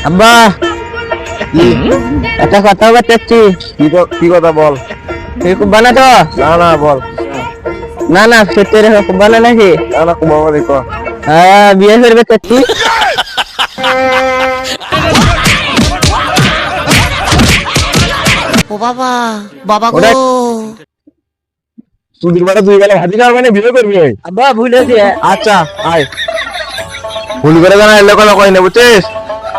আব্বা একটা কথা বলতেছি। কি কথা বল? তুই খুব বানা তো? না না বল। না না সত্যি রে, খুব বানা নাকি? না না কুমার ক। হ্যাঁ বিয়ে করবে চাচ্ছি। ও বাবা, বাবা গো। ওটা সুদির মানে দুই বেলা ভাজি খাওয়ার মানে বিয়ে করবি ওই। আব্বা ভুলে দিয়ে। আচ্ছা আয়, ভুল করে জানা এলে কোনো কই না বুঝছিস?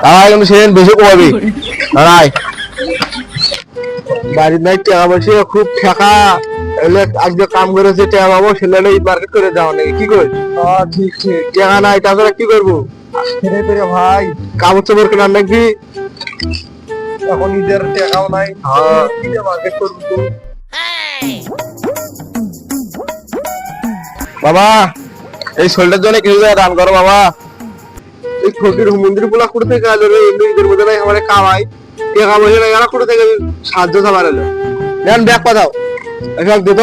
তাই কিন্তু সেদিন বেশি কমাবি। আয় বাড়ির নাই টাকা বসে খুব ঠেকা এলে আজকে কাম করেছে টাকা পাবো সেলে ঈদ মার্কেট করে যাও নাকি কি করিস? ঠিক ঠিক টাকা নাই তাছাড়া কি করবো? ছেড়ে পেরে ভাই কাপড় চাপড় কেনার নাকি এখন ঈদের টাকাও নাই। হ্যাঁ ঈদে মার্কেট করবো তো। বাবা এই শরীরের জন্য কিছু দান করো বাবা। এই ফকির মন্দির গুলা করে থেকে আলো রে, ঈদের মধ্যে নাই আমার কামাই টাকা পয়সা নাই, এরা করে থেকে সাহায্য চালার এলো। নেন ব্যাগ পাঠাও এসব দিত।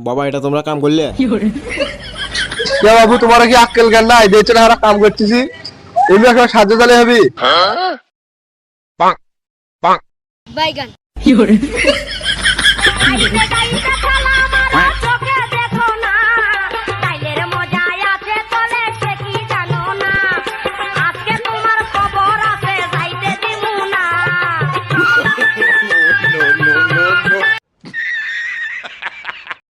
বাবা এটা তোমরা কাম করলে? কে বাবু তোমার কি আক্কেল জ্ঞান নাই? দেখছো না আমরা কাম করতেছি, এমনি একটা সাহায্য চালে হবি। বাইগান